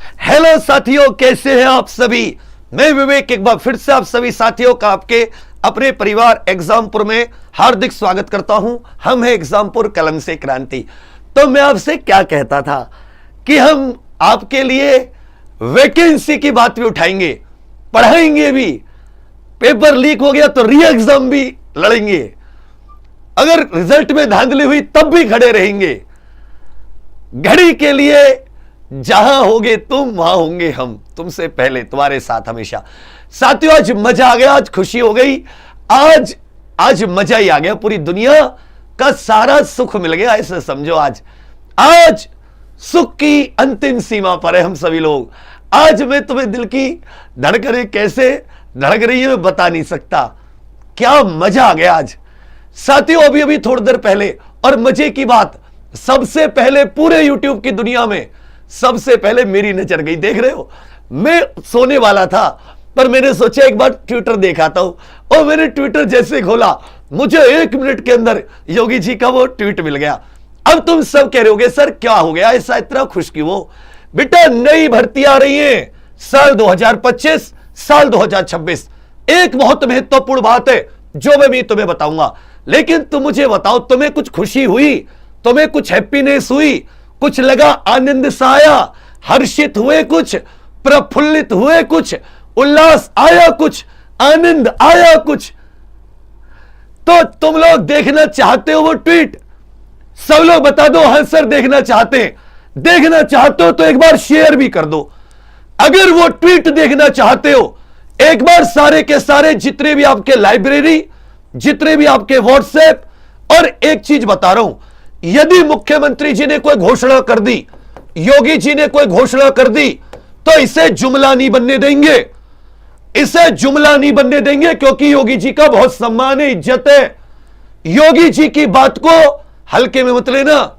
Hello साथियों, कैसे हैं आप सभी। मैं विवेक एक बार फिर से आप सभी साथियों का आपके अपने परिवार एग्जामपुर में हार्दिक स्वागत करता हूं। हम हैं एग्जामपुर कलम से क्रांति। तो मैं आपसे क्या कहता था कि हम आपके लिए वैकेंसी की बात भी उठाएंगे, पढ़ाएंगे भी, पेपर लीक हो गया तो री एग्जाम भी लड़ेंगे, अगर रिजल्ट में धांधली हुई तब भी खड़े रहेंगे। घड़ी के लिए जहां होगे तुम वहां होंगे हम, तुमसे पहले तुम्हारे साथ हमेशा। साथियों, आज मजा आ गया, आज खुशी हो गई, आज मजा ही आ गया। पूरी दुनिया का सारा सुख मिल गया, ऐसे समझो। आज सुख की अंतिम सीमा पर है हम सभी लोग। आज मैं तुम्हें दिल की धड़कनें कैसे धड़क रही है मैं बता नहीं सकता। क्या मजा आ गया आज साथियों। अभी थोड़ी देर पहले, और मजे की बात, सबसे पहले पूरे यूट्यूब की दुनिया में सबसे पहले मेरी नजर गई। देख रहे हो, मैं सोने वाला था पर मैंने सोचा एक बार ट्विटर देखाता हूं, और मैंने ट्विटर जैसे खोला, मुझे 1 मिनट के अंदर योगी जी का वो ट्वीट मिल गया। अब तुम सब कह रहे होगे सर क्या हो गया, ऐसा इतना खुश क्यों हो। बेटा, नई भर्ती आ रही है साल 2025 साल 2026। एक बहुत महत्वपूर्ण बात है जो मैं भी तुम्हें बताऊंगा, लेकिन तुम मुझे बताओ, तुम्हें कुछ खुशी हुई, तुम्हें कुछ हैप्पीनेस हुई, कुछ लगा, आनंद सा आया, हर्षित हुए, कुछ प्रफुल्लित हुए, कुछ उल्लास आया, कुछ आनंद आया, कुछ तो तुम लोग देखना चाहते हो वो ट्वीट? सब लोग बता दो हां सर देखना चाहते हैं। देखना चाहते हो तो एक बार शेयर भी कर दो। अगर वो ट्वीट देखना चाहते हो, एक बार सारे के सारे जितने भी आपके लाइब्रेरी, जितने भी आपके व्हाट्सएप, और एक चीज बता रहा हूं, यदि मुख्यमंत्री जी ने कोई घोषणा कर दी, योगी जी ने कोई घोषणा कर दी, तो इसे जुमला नहीं बनने देंगे, इसे जुमला नहीं बनने देंगे, क्योंकि योगी जी का बहुत सम्मान है, इज्जत है। योगी जी की बात को हल्के में मत लेना।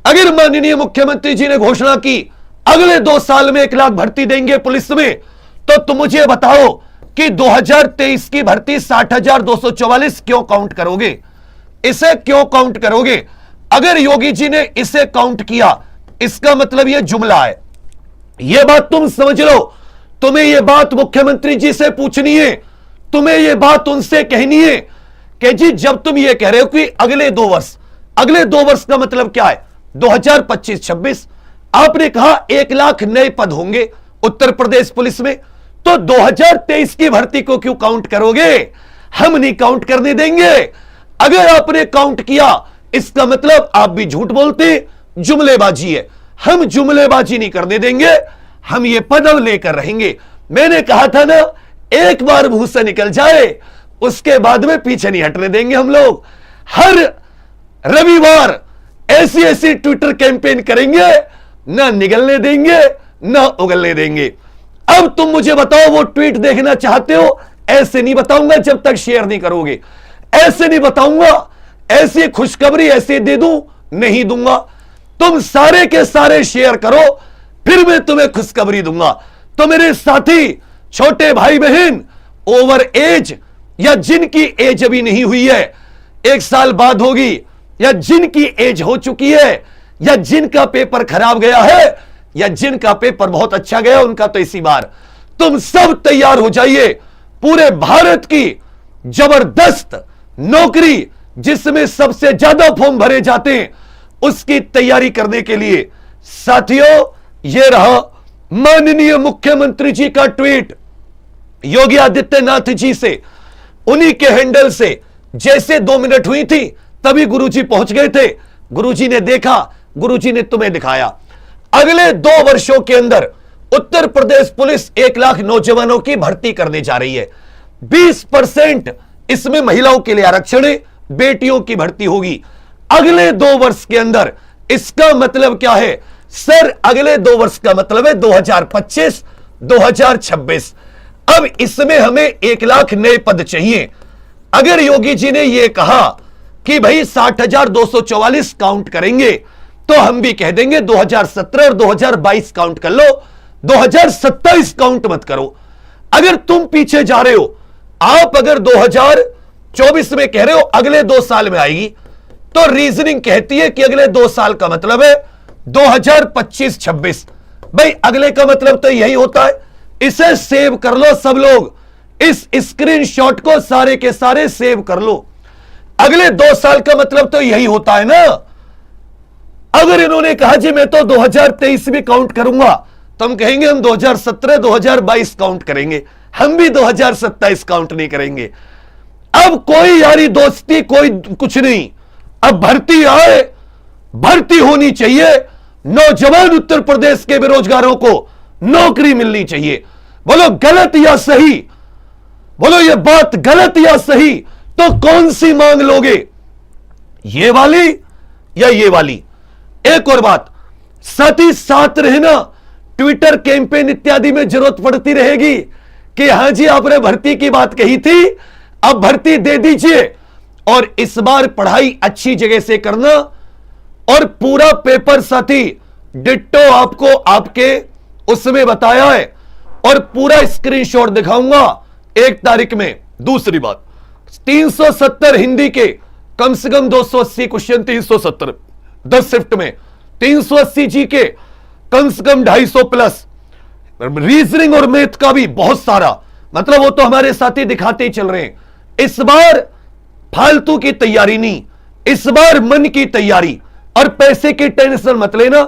अगर माननीय मुख्यमंत्री जी ने घोषणा की अगले 2 साल में 1 लाख भर्ती देंगे पुलिस में, तो तुम मुझे बताओ कि 2023 की भर्ती 60,244 क्यों काउंट करोगे? इसे क्यों काउंट करोगे? अगर योगी जी ने इसे काउंट किया, इसका मतलब यह जुमला है। यह बात तुम समझ लो। तुम्हें यह बात मुख्यमंत्री जी से पूछनी है, तुम्हें यह बात उनसे कहनी है कि जी जब तुम यह कह रहे हो कि अगले 2 वर्ष, अगले 2 वर्ष का मतलब क्या है? 2025-26 आपने कहा 1 लाख नए पद होंगे उत्तर प्रदेश पुलिस में, तो 2023 की भर्ती को क्यों काउंट करोगे? हम नहीं काउंट करने देंगे। अगर आपने काउंट किया, इसका मतलब आप भी झूठ बोलते, जुमलेबाजी है। हम जुमलेबाजी नहीं करने देंगे, हम ये पदव लेकर रहेंगे। मैंने कहा था ना, एक बार मुंह से निकल जाए उसके बाद में पीछे नहीं हटने देंगे हम लोग। हर रविवार ऐसी ऐसी ट्विटर कैंपेन करेंगे, ना निगलने देंगे ना उगलने देंगे। अब तुम मुझे बताओ वो ट्वीट देखना चाहते हो? ऐसे नहीं बताऊंगा जब तक शेयर नहीं करोगे, ऐसे नहीं बताऊंगा, ऐसी खुशखबरी ऐसे दे दूं, नहीं दूंगा। तुम सारे के सारे शेयर करो, फिर मैं तुम्हें खुशखबरी दूंगा। तो मेरे साथी, छोटे भाई बहन, ओवर एज या जिनकी एज अभी नहीं हुई है, 1 साल बाद होगी, या जिनकी एज हो चुकी है, या जिनका पेपर खराब गया है, या जिनका पेपर बहुत अच्छा गया, उनका तो इसी बार तुम सब तैयार हो जाइए। पूरे भारत की जबरदस्त नौकरी जिसमें सबसे ज्यादा फॉर्म भरे जाते हैं, उसकी तैयारी करने के लिए साथियों, यह रहा माननीय मुख्यमंत्री जी का ट्वीट योगी आदित्यनाथ जी से। उन्हीं के हैंडल से जैसे 2 मिनट हुई थी तभी गुरुजी पहुंच गए थे। गुरुजी ने देखा, गुरुजी ने तुम्हें दिखाया। अगले 2 वर्षों के अंदर उत्तर प्रदेश पुलिस 1 लाख नौजवानों की भर्ती करने जा रही है। 20% इसमें महिलाओं के लिए आरक्षण है, बेटियों की भर्ती होगी अगले 2 वर्ष के अंदर। इसका मतलब क्या है सर? अगले 2 वर्ष का मतलब है 2025-2026। अब इसमें हमें 1 लाख नए पद चाहिए। अगर योगी जी ने यह कहा कि भाई 60,244 काउंट करेंगे, तो हम भी कह देंगे 2017 और 2022 काउंट कर लो, 2027 काउंट मत करो। अगर तुम पीछे जा रहे हो, आप अगर 2024 में कह रहे हो अगले 2 साल में आएगी, तो रीजनिंग कहती है कि अगले 2 साल का मतलब है 2025-26। भाई अगले का मतलब तो यही होता है। इसे सेव कर लो सब लोग, इस स्क्रीनशॉट को सारे के सारे सेव कर लो। अगले 2 साल का मतलब तो यही होता है ना। अगर इन्होंने कहा जी मैं तो 2023 भी काउंट करूंगा, तो हम कहेंगे हम 2017 2022 काउंट करेंगे, हम भी 2027 काउंट नहीं करेंगे। अब कोई यारी दोस्ती कोई कुछ नहीं, अब भर्ती आए, भर्ती होनी चाहिए। नौजवान उत्तर प्रदेश के बेरोजगारों को नौकरी मिलनी चाहिए। बोलो गलत या सही, बोलो ये बात गलत या सही, तो कौन सी मांग लोगे, ये वाली या ये वाली? एक और बात, साथ ही साथ रहना, ट्विटर कैंपेन इत्यादि में जरूरत पड़ती रहेगी कि हां जी आपने भर्ती की बात कही थी, अब भर्ती दे दीजिए, और इस बार पढ़ाई अच्छी जगह से करना, और पूरा पेपर साथी डिट्टो आपको आपके उसमें बताया है, और पूरा स्क्रीनशॉट दिखाऊंगा 1 तारीख में। दूसरी बात, 370 हिंदी के कम से कम 280 क्वेश्चन, 370 10 शिफ्ट में, 380 जी के कम से कम 250 प्लस, रीजनिंग और मैथ का भी बहुत सारा, मतलब वो तो हमारे साथी दिखाते ही चल रहे हैं। इस बार फालतू की तैयारी नहीं, इस बार मन की तैयारी, और पैसे की टेंशन मत लेना।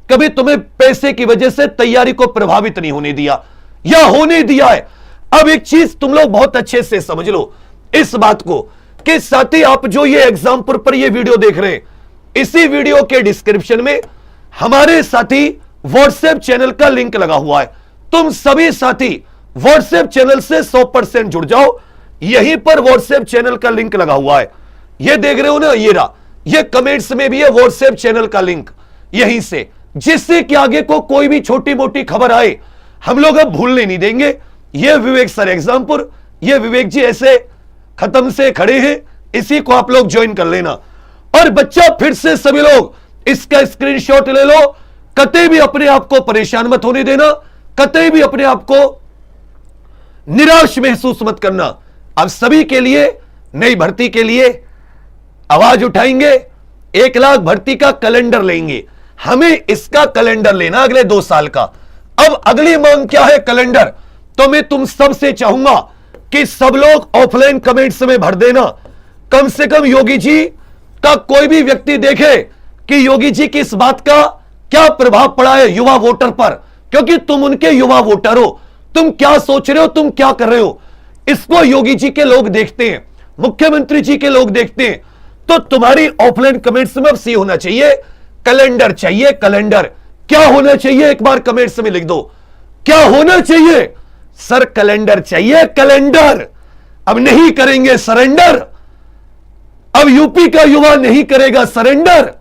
कभी तुम्हें पैसे की वजह से तैयारी को प्रभावित नहीं होने दिया, या होने दिया है। अब एक चीज तुम लोग बहुत अच्छे से समझ लो इस बात को, कि साथी आप जो ये एग्जाम्पल पर ये वीडियो देख रहे हैं, इसी वीडियो के डिस्क्रिप्शन में हमारे साथी व्हाट्सएप चैनल का लिंक लगा हुआ है। तुम सभी साथी व्हाट्सएप चैनल से 100% जुड़ जाओ। यहीं पर व्हाट्सएप चैनल का लिंक लगा हुआ है, ये देख रहे हो ना, ये रहा, ये कमेंट्स में भी है व्हाट्सएप चैनल का लिंक, यहीं से, जिससे कि आगे को कोई भी छोटी मोटी खबर आए हम लोग अब भूलने नहीं देंगे। ये विवेक सर एग्जाम्पल, ये विवेक जी ऐसे खत्म से खड़े हैं, इसी को आप लोग ज्वाइन कर लेना। और बच्चा फिर से सभी लोग इसका स्क्रीनशॉट ले लो, कतई भी अपने आप को परेशान मत होने देना, कतई भी अपने आप को निराश महसूस मत करना। अब सभी के लिए नई भर्ती के लिए आवाज उठाएंगे, 1 लाख भर्ती का कैलेंडर लेंगे, हमें इसका कैलेंडर लेना अगले 2 साल का। अब अगली मांग क्या है, कैलेंडर। तो मैं तुम सबसे चाहूंगा कि सब लोग ऑफलाइन कमेंट्स में भर देना। कम से कम योगी जी का कोई भी व्यक्ति देखे कि योगी जी की इस बात का क्या प्रभाव पड़ा है युवा वोटर पर, क्योंकि तुम उनके युवा वोटर हो, तुम क्या सोच रहे हो, तुम क्या कर रहे हो, इसको योगी जी के लोग देखते हैं, मुख्यमंत्री जी के लोग देखते हैं। तो तुम्हारी ऑफलाइन कमेंट्स में अब सी होना चाहिए, कैलेंडर चाहिए, कैलेंडर। क्या होना चाहिए, एक बार कमेंट्स में लिख दो, क्या होना चाहिए सर? कैलेंडर चाहिए, कैलेंडर। अब नहीं करेंगे सरेंडर, अब यूपी का युवा नहीं करेगा सरेंडर,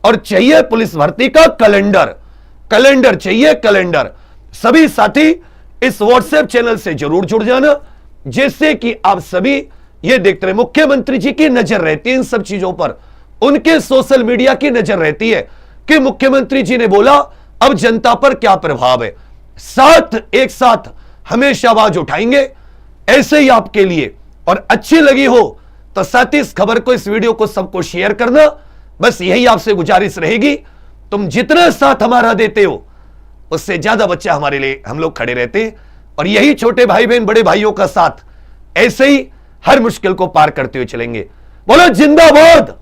और चाहिए पुलिस भर्ती का कैलेंडर, कैलेंडर चाहिए, कैलेंडर। सभी साथी इस व्हाट्सएप चैनल से जरूर जुड़ जाना, जिससे कि आप सभी ये देखते रहे। मुख्यमंत्री जी की नजर रहती है इन सब चीजों पर, उनके सोशल मीडिया की नजर रहती है कि मुख्यमंत्री जी ने बोला, अब जनता पर क्या प्रभाव है। साथ एक साथ हमेशा आवाज उठाएंगे ऐसे ही आपके लिए। और अच्छी लगी हो तो साथ ही इस खबर को, इस वीडियो को सबको शेयर करना। बस यही आपसे गुजारिश रहेगी, तुम जितना साथ हमारा देते हो उससे ज्यादा बच्चा हमारे लिए हम लोग खड़े रहते हैं। और यही छोटे भाई बहन बड़े भाइयों का साथ ऐसे ही हर मुश्किल को पार करते हुए चलेंगे। बोलो जिंदाबाद।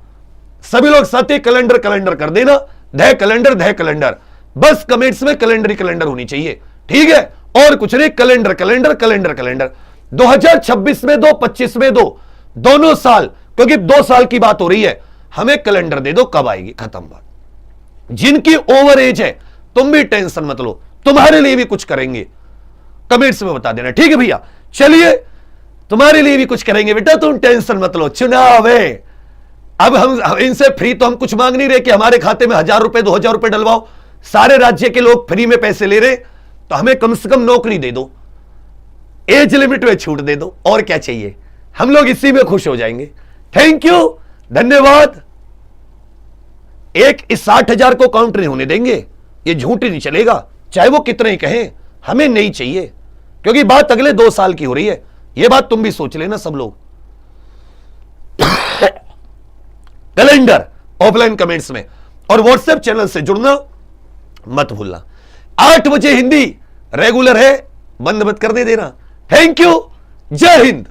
सभी लोग साथी कैलेंडर कैलेंडर कर देना, धय कैलेंडर धय कैलेंडर, बस कमेंट्स में कैलेंडर ही कैलेंडर होनी चाहिए, ठीक है, और कुछ नहीं। कैलेंडर कैलेंडर कैलेंडर कैलेंडर 2026 में दो, 25 में दो, दोनों साल, क्योंकि 2 साल की बात हो रही है, हमें कैलेंडर दे दो, कब आएगी, खत्म बात। जिनकी ओवर एज है तुम भी टेंशन मत लो, तुम्हारे लिए भी कुछ करेंगे, कमेंट्स में बता देना, ठीक है भैया। चलिए तुम्हारे लिए भी कुछ करेंगे बेटा, तुम टेंशन मत लो। चुनाव है, अब हम इनसे फ्री तो हम कुछ मांग नहीं रहे कि हमारे खाते में 1000 रुपए 2000 रुपए डलवाओ। सारे राज्य के लोग फ्री में पैसे ले रहे, तो हमें कम से कम नौकरी दे दो, एज लिमिट में छूट दे दो, और क्या चाहिए, हम लोग इसी में खुश हो जाएंगे। थैंक यू, धन्यवाद। इस 60,000 को काउंट नहीं होने देंगे, ये झूठ ही नहीं चलेगा, चाहे वो कितने ही कहें, हमें नहीं चाहिए, क्योंकि बात अगले 2 साल की हो रही है। ये बात तुम भी सोच लेना सब लोग। कैलेंडर ऑफलाइन कमेंट्स में और व्हाट्सएप चैनल से जुड़ना मत भूलना। 8 बजे हिंदी रेगुलर है, बंद मत करने देना। थैंक यू, जय हिंद।